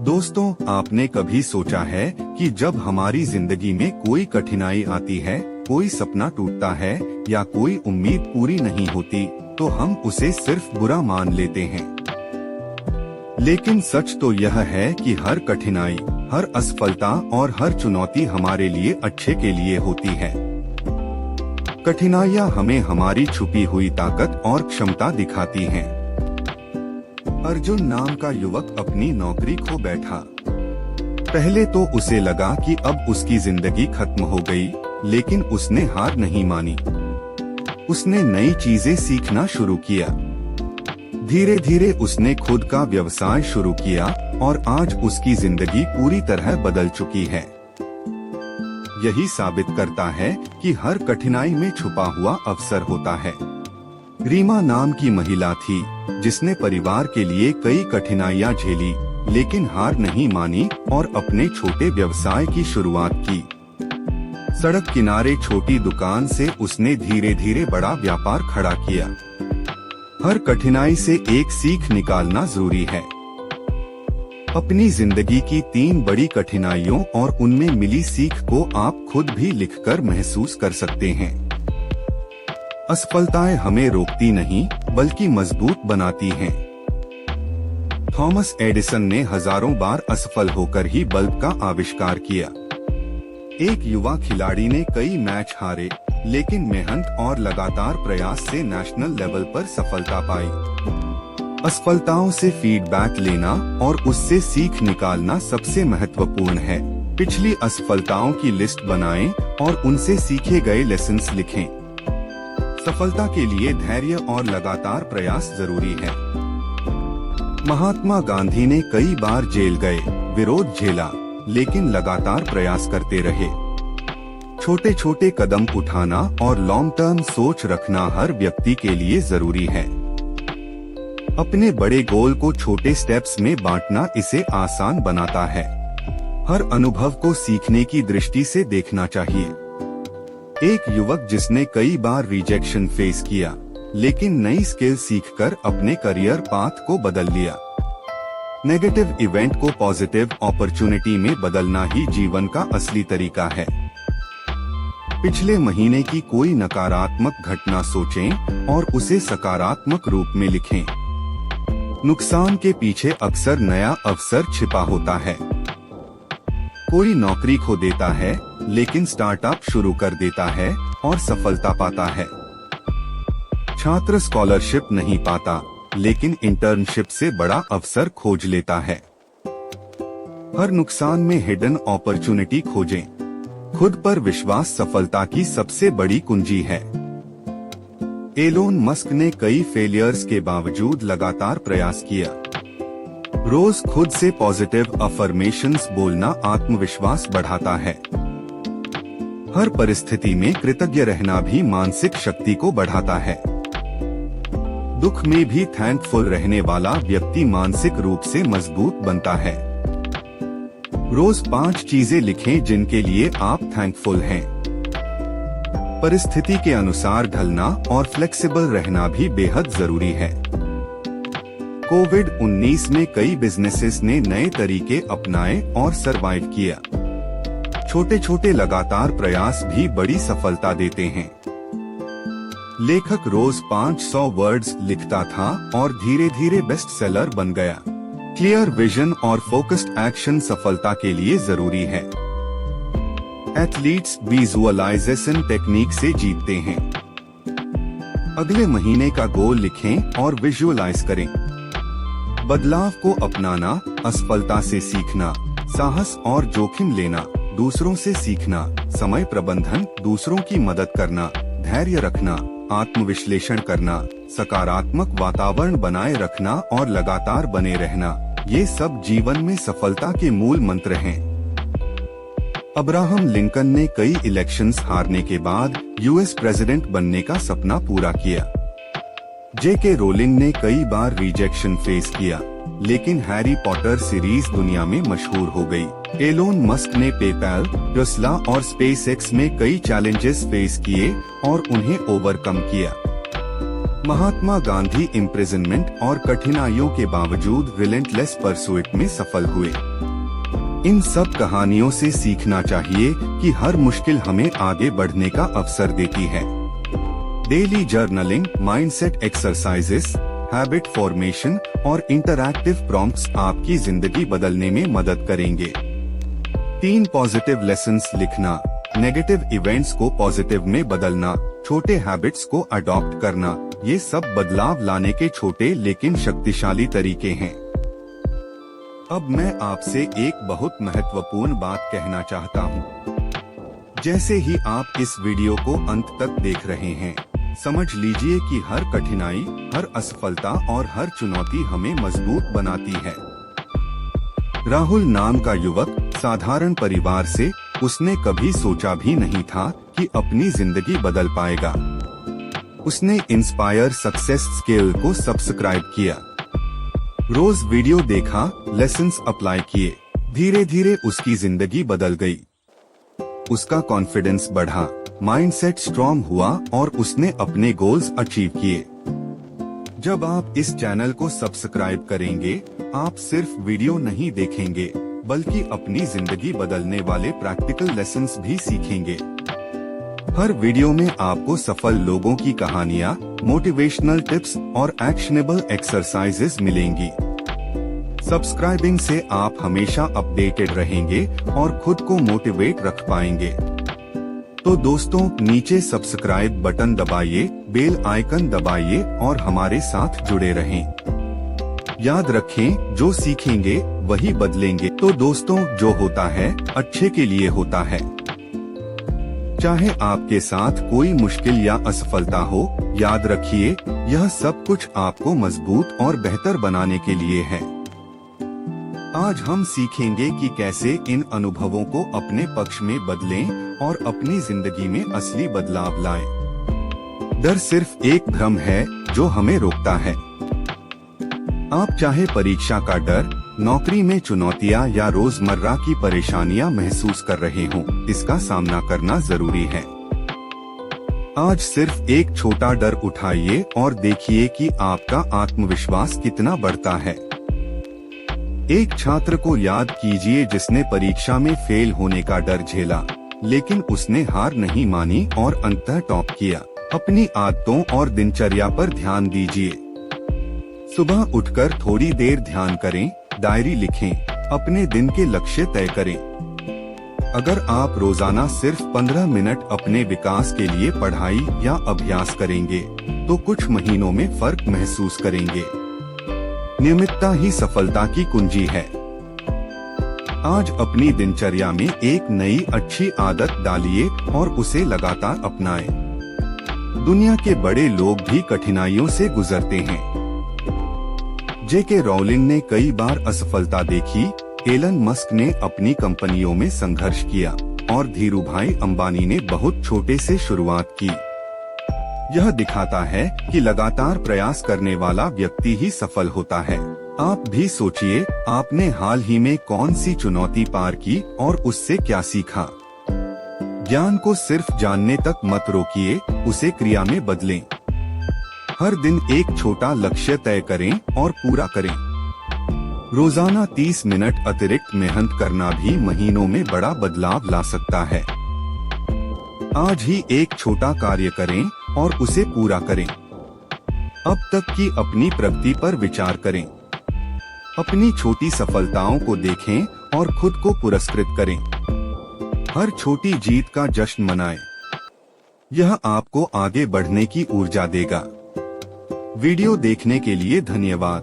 दोस्तों, आपने कभी सोचा है कि जब हमारी जिंदगी में कोई कठिनाई आती है, कोई सपना टूटता है या कोई उम्मीद पूरी नहीं होती, तो हम उसे सिर्फ बुरा मान लेते हैं। लेकिन सच तो यह है कि हर कठिनाई, हर असफलता और हर चुनौती हमारे लिए अच्छे के लिए होती है। कठिनाइयाँ हमें हमारी छुपी हुई ताकत और क्षमता दिखाती हैं। अर्जुन नाम का युवक अपनी नौकरी खो बैठा। पहले तो उसे लगा कि अब उसकी जिंदगी खत्म हो गई, लेकिन उसने हार नहीं मानी। उसने नई चीजें सीखना शुरू किया। धीरे धीरे उसने खुद का व्यवसाय शुरू किया और आज उसकी जिंदगी पूरी तरह बदल चुकी है। यही साबित करता है कि हर कठिनाई में छुपा हुआ अवसर होता है। रीमा नाम की महिला थी, जिसने परिवार के लिए कई कठिनाइयां झेली, लेकिन हार नहीं मानी और अपने छोटे व्यवसाय की शुरुआत की। सड़क किनारे छोटी दुकान से उसने धीरे धीरे बड़ा व्यापार खड़ा किया। हर कठिनाई से एक सीख निकालना जरूरी है। अपनी जिंदगी की 3 बड़ी कठिनाइयों और उनमें मिली सीख को आप खुद भी लिखकर महसूस कर सकते हैं। असफलताएं हमें रोकती नहीं, बल्कि मजबूत बनाती हैं। थॉमस एडिसन ने हजारों बार असफल होकर ही बल्ब का आविष्कार किया। एक युवा खिलाड़ी ने कई मैच हारे, लेकिन मेहनत और लगातार प्रयास से नेशनल लेवल पर सफलता पाई। असफलताओं से फीडबैक लेना और उससे सीख निकालना सबसे महत्वपूर्ण है। पिछली असफलताओं की लिस्ट बनाएं और उनसे सीखे गए लेसन्स लिखें। सफलता के लिए धैर्य और लगातार प्रयास जरूरी है। महात्मा गांधी ने कई बार जेल गए, विरोध झेला, लेकिन लगातार प्रयास करते रहे। छोटे छोटे कदम उठाना और लॉन्ग टर्म सोच रखना हर व्यक्ति के लिए जरूरी है। अपने बड़े गोल को छोटे स्टेप्स में बांटना इसे आसान बनाता है। हर अनुभव को सीखने की दृष्टि से देखना चाहिए। एक युवक जिसने कई बार रिजेक्शन फेस किया, लेकिन नई स्किल सीखकर अपने करियर पाथ को बदल लिया। नेगेटिव इवेंट को पॉजिटिव अपॉर्चुनिटी में बदलना ही जीवन का असली तरीका है। पिछले महीने की कोई नकारात्मक घटना सोचें और उसे सकारात्मक रूप में लिखें। नुकसान के पीछे अक्सर नया अवसर छिपा होता है। कोई नौकरी खो देता है, लेकिन स्टार्टअप शुरू कर देता है और सफलता पाता है। छात्र स्कॉलरशिप नहीं पाता, लेकिन इंटर्नशिप से बड़ा अवसर खोज लेता है। हर नुकसान में हिडन अपॉर्चुनिटी खोजें। खुद पर विश्वास सफलता की सबसे बड़ी कुंजी है। एलोन मस्क ने कई फेलियर्स के बावजूद लगातार प्रयास किया। रोज खुद से पॉजिटिव अफर्मेशंस बोलना आत्मविश्वास बढ़ाता है। हर परिस्थिति में कृतज्ञ रहना भी मानसिक शक्ति को बढ़ाता है। दुख में भी थैंकफुल रहने वाला व्यक्ति मानसिक रूप से मजबूत बनता है। रोज 5 चीजें लिखें जिनके लिए आप थैंकफुल हैं। परिस्थिति के अनुसार ढलना और फ्लेक्सिबल रहना भी बेहद जरूरी है। कोविड-19 में कई बिजनेसेस ने नए तरीके अपनाए और सरवाइव किया। छोटे छोटे लगातार प्रयास भी बड़ी सफलता देते हैं। लेखक रोज 500 वर्ड्स लिखता था और धीरे धीरे बेस्ट सेलर बन गया। क्लियर विजन और फोकस्ड एक्शन सफलता के लिए जरूरी है। एथलीट्स विजुअलाइजेशन टेक्निक से जीतते हैं। अगले महीने का गोल लिखें और विजुअलाइज करें। बदलाव को अपनाना, असफलता से सीखना, साहस और जोखिम लेना, दूसरों से सीखना, समय प्रबंधन, दूसरों की मदद करना, धैर्य रखना, आत्मविश्लेषण करना, सकारात्मक वातावरण बनाए रखना और लगातार बने रहना, ये सब जीवन में सफलता के मूल मंत्र हैं। अब्राहम लिंकन ने कई इलेक्शंस हारने के बाद यूएस प्रेसिडेंट बनने का सपना पूरा किया। जेके रोलिंग ने कई बार रिजेक्शन फेस किया, लेकिन हैरी पॉटर सीरीज दुनिया में मशहूर हो गई। एलोन मस्क ने पेपैल, टेस्ला और स्पेसएक्स में कई चैलेंजेस फेस किए और उन्हें ओवरकम किया। महात्मा गांधी इम्प्रिजनमेंट और कठिनाइयों के बावजूद रिलेंटलेस परसुइट में सफल हुए। इन सब कहानियों से सीखना चाहिए कि हर मुश्किल हमें आगे बढ़ने का अवसर देती है। Daily journaling, mindset exercises, habit formation और इंटरैक्टिव प्रॉम्प्ट्स आपकी जिंदगी बदलने में मदद करेंगे। 3 पॉजिटिव लेसन्स लिखना, नेगेटिव इवेंट्स को पॉजिटिव में बदलना, छोटे हैबिट्स को अडॉप्ट करना, ये सब बदलाव लाने के छोटे लेकिन शक्तिशाली तरीके हैं। अब मैं आपसे एक बहुत महत्वपूर्ण बात कहना चाहता हूँ। जैसे ही आप इस वीडियो को अंत तक देख रहे हैं, समझ लीजिए कि हर कठिनाई, हर असफलता और हर चुनौती हमें मजबूत बनाती है। राहुल नाम का युवक साधारण परिवार से, उसने कभी सोचा भी नहीं था कि अपनी जिंदगी बदल पाएगा। उसने इंस्पायर सक्सेस स्किल को सब्सक्राइब किया, रोज वीडियो देखा, लेसन्स अप्लाई किए। धीरे धीरे उसकी जिंदगी बदल गई। उसका कॉन्फिडेंस बढ़ा, माइंडसेट स्ट्रॉन्ग हुआ और उसने अपने गोल्स अचीव किए। जब आप इस चैनल को सब्सक्राइब करेंगे, आप सिर्फ वीडियो नहीं देखेंगे, बल्कि अपनी जिंदगी बदलने वाले प्रैक्टिकल लेसन्स भी सीखेंगे। हर वीडियो में आपको सफल लोगों की कहानियाँ, मोटिवेशनल टिप्स और एक्शनेबल एक्सरसाइजेस मिलेंगी। सब्सक्राइबिंग से आप हमेशा अपडेटेड रहेंगे और खुद को मोटिवेट रख पाएंगे। तो दोस्तों, नीचे सब्सक्राइब बटन दबाइए, बेल आइकन दबाइए और हमारे साथ जुड़े रहें। याद रखें, जो सीखेंगे वही बदलेंगे। तो दोस्तों, जो होता है अच्छे के लिए होता है। चाहे आपके साथ कोई मुश्किल या असफलता हो, याद रखिए, यह सब कुछ आपको मजबूत और बेहतर बनाने के लिए है। आज हम सीखेंगे कि कैसे इन अनुभवों को अपने पक्ष में बदलें और अपनी जिंदगी में असली बदलाव लाएं। डर सिर्फ एक भ्रम है जो हमें रोकता है। आप चाहे परीक्षा का डर, नौकरी में चुनौतियां या रोजमर्रा की परेशानियां महसूस कर रहे हों, इसका सामना करना जरूरी है। आज सिर्फ एक छोटा डर उठाइए और देखिए कि आपका आत्मविश्वास कितना बढ़ता है। एक छात्र को याद कीजिए जिसने परीक्षा में फेल होने का डर झेला, लेकिन उसने हार नहीं मानी और अंततः टॉप किया। अपनी आदतों और दिनचर्या पर ध्यान दीजिए। सुबह उठकर थोड़ी देर ध्यान करें, डायरी लिखें, अपने दिन के लक्ष्य तय करें। अगर आप रोजाना सिर्फ 15 मिनट अपने विकास के लिए पढ़ाई या अभ्यास करेंगे, तो कुछ महीनों में फर्क महसूस करेंगे। नियमितता ही सफलता की कुंजी है। आज अपनी दिनचर्या में एक नई अच्छी आदत डालिए और उसे लगातार अपनाएं। दुनिया के बड़े लोग भी कठिनाइयों से गुजरते हैं। जेके रॉलिंग ने कई बार असफलता देखी, एलन मस्क ने अपनी कंपनियों में संघर्ष किया और धीरूभाई अंबानी ने बहुत छोटे से शुरुआत की। यह दिखाता है कि लगातार प्रयास करने वाला व्यक्ति ही सफल होता है। आप भी सोचिए, आपने हाल ही में कौन सी चुनौती पार की और उससे क्या सीखा। ज्ञान को सिर्फ जानने तक मत रोकिए, उसे क्रिया में बदलें। हर दिन एक छोटा लक्ष्य तय करें और पूरा करें। रोजाना 30 मिनट अतिरिक्त मेहनत करना भी महीनों में बड़ा बदलाव ला सकता है। आज ही एक छोटा कार्य करें और उसे पूरा करें। अब तक की अपनी प्रगति पर विचार करें। अपनी छोटी सफलताओं को देखें और खुद को पुरस्कृत करें। हर छोटी जीत का जश्न मनाएं। यह आपको आगे बढ़ने की ऊर्जा देगा। वीडियो देखने के लिए धन्यवाद।